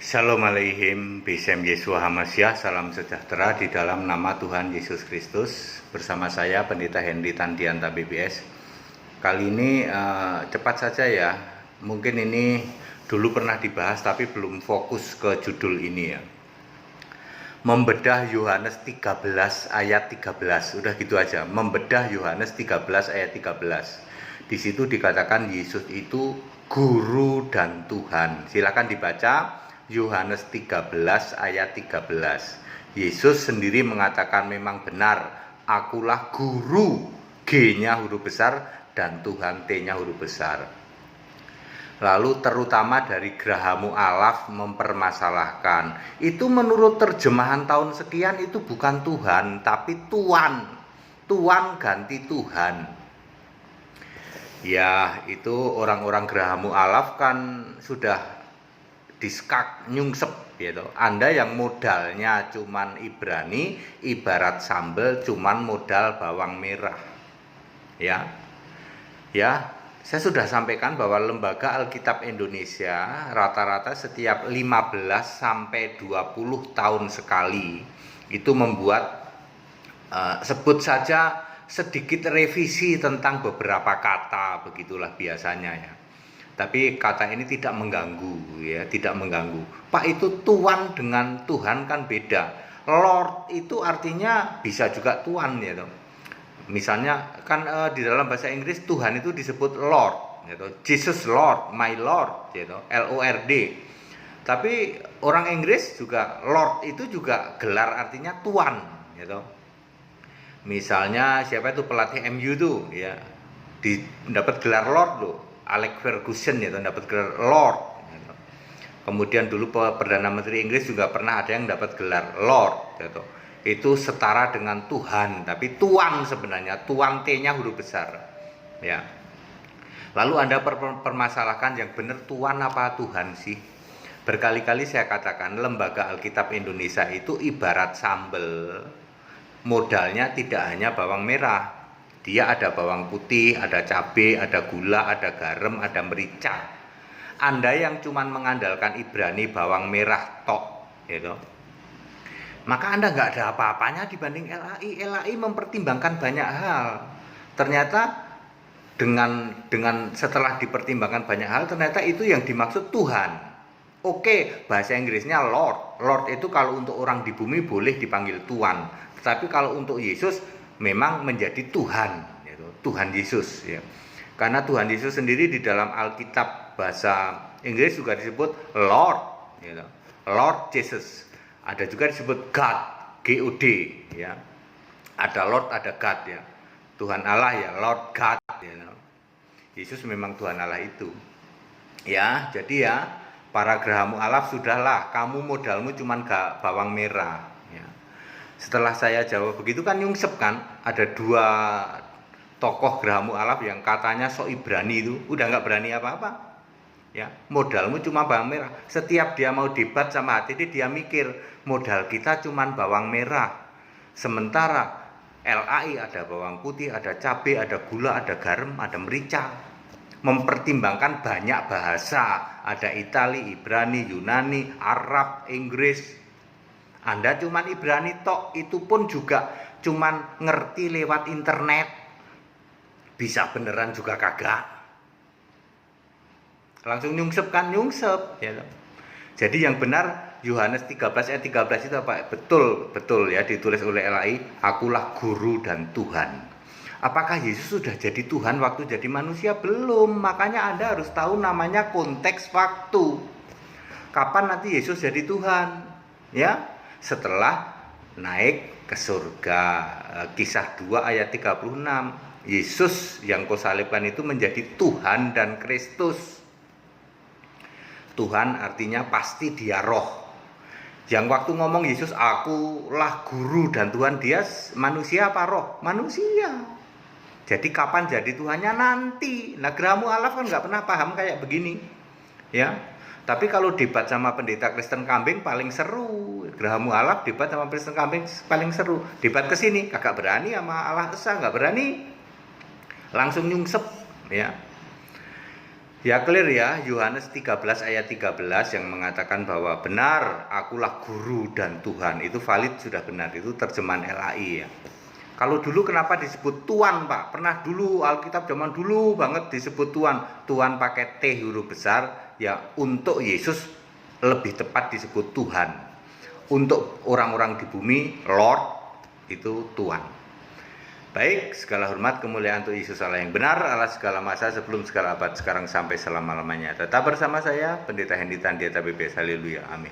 Shalom Aleihim, Bisem Yesua Hamasyah, salam sejahtera di dalam nama Tuhan Yesus Kristus. Bersama saya Pendeta Henry Tandianta BBS. Kali ini cepat saja ya, mungkin ini dulu pernah dibahas tapi belum fokus ke judul ini ya. Membedah Yohanes 13 ayat 13, udah gitu aja. Membedah Yohanes 13 ayat 13. Di situ dikatakan Yesus itu guru dan Tuhan. Silakan dibaca Yohanes 13 ayat 13. Yesus sendiri mengatakan memang benar, akulah guru, G-nya huruf besar dan Tuhan T-nya huruf besar. Lalu terutama dari Graham Mu'alaf mempermasalahkan, itu menurut terjemahan tahun sekian itu bukan Tuhan tapi Tuan. Tuan ganti Tuhan. Ya, itu orang-orang Graham Mu'alaf kan sudah diskak nyungsep gitu. Anda yang modalnya cuman Ibrani, ibarat sambel cuman modal bawang merah. Ya. Saya sudah sampaikan bahwa Lembaga Alkitab Indonesia rata-rata setiap 15 sampai 20 tahun sekali itu membuat sebut saja sedikit revisi tentang beberapa kata, begitulah biasanya ya. Tapi kata ini tidak mengganggu ya, tidak mengganggu. Pak, itu Tuan dengan Tuhan kan beda. Lord itu artinya bisa juga Tuan ya toh. Misalnya kan di dalam bahasa Inggris Tuhan itu disebut Lord ya toh. Jesus Lord, my Lord ya toh, LORD. Tapi orang Inggris juga Lord itu juga gelar artinya Tuan ya toh. Misalnya siapa itu pelatih MU tuh ya, dapat gelar Lord loh. Alex Ferguson ya, dapat gelar Lord. Kemudian dulu Perdana Menteri Inggris juga pernah ada yang dapat gelar Lord. Gitu. Itu setara dengan Tuhan, tapi Tuan sebenarnya, Tuan T-nya huruf besar. Ya. Lalu Anda permasalahkan yang benar Tuan apa Tuhan sih? Berkali-kali saya katakan Lembaga Alkitab Indonesia itu ibarat sambel. Modalnya tidak hanya bawang merah. Dia ada bawang putih, ada cabai, ada gula, ada garam, ada merica. Anda yang cuma mengandalkan Ibrani bawang merah tok, gitu. Maka Anda nggak ada apa-apanya dibanding LAI. LAI mempertimbangkan banyak hal. Ternyata dengan setelah dipertimbangkan banyak hal, ternyata itu yang dimaksud Tuhan. Oke, bahasa Inggrisnya Lord. Lord itu kalau untuk orang di bumi boleh dipanggil Tuan. Tapi kalau untuk Yesus memang menjadi Tuhan, yaitu Tuhan Yesus ya. Karena Tuhan Yesus sendiri di dalam Alkitab bahasa Inggris juga disebut Lord, gitu. Lord Jesus. Ada juga disebut God, God ya. Ada Lord, ada God ya. Tuhan Allah ya, Lord God ya. Yesus memang Tuhan Allah itu. Ya, jadi ya para Graham Mu'alaf sudahlah, kamu modalmu cuman bawang merah. Setelah saya jawab begitu kan nyungsep kan, ada dua tokoh Graham Mu'alaf yang katanya sok Ibrani itu udah nggak berani apa-apa ya, modalmu cuma bawang merah. Setiap dia mau debat sama HTD dia mikir modal kita cuma bawang merah, sementara LAI ada bawang putih, ada cabai, ada gula, ada garam, ada merica, mempertimbangkan banyak bahasa, ada Itali, Ibrani, Yunani, Arab, Inggris. Anda cuman Ibrani tok, itu pun juga cuman ngerti lewat internet. Bisa beneran juga kagak. Langsung nyungsep kan, nyungsep ya. Jadi yang benar Yohanes 13 ayat 13 itu apa? Betul ya, ditulis oleh LAI, akulah guru dan Tuhan. Apakah Yesus sudah jadi Tuhan waktu jadi manusia? Belum. Makanya Anda harus tahu namanya konteks waktu. Kapan nanti Yesus jadi Tuhan? Ya, setelah naik ke surga. Kisah 2 ayat 36, Yesus yang kau salibkan itu menjadi Tuhan dan Kristus. Tuhan artinya pasti dia roh. Yang waktu ngomong Yesus, akulah guru dan Tuhan, dia manusia apa roh? Manusia. Jadi kapan jadi Tuhannya? Nanti. Nah, Graham Mu'alaf kan nggak pernah paham kayak begini ya. Tapi kalau debat sama pendeta Kristen kambing paling seru. Graham Mu'alaf debat sama Kristen kambing paling seru. Debat ke sini kagak berani sama Allah Esa, nggak berani. Langsung nyungsep ya. Ya clear ya, Yohanes 13 ayat 13 yang mengatakan bahwa benar akulah guru dan Tuhan. Itu valid, sudah benar, itu terjemahan LAI ya. Kalau dulu kenapa disebut Tuhan Pak? Pernah dulu Alkitab zaman dulu banget disebut Tuhan. Tuhan pakai T huruf besar, ya untuk Yesus lebih tepat disebut Tuhan. Untuk orang-orang di bumi, Lord itu Tuhan. Baik, segala hormat kemuliaan untuk Yesus Allah yang benar, Allah segala masa, sebelum segala abad, sekarang sampai selama-lamanya. Tetap bersama saya, Pendeta Hendy Tandiata BPS. Haleluya, amin.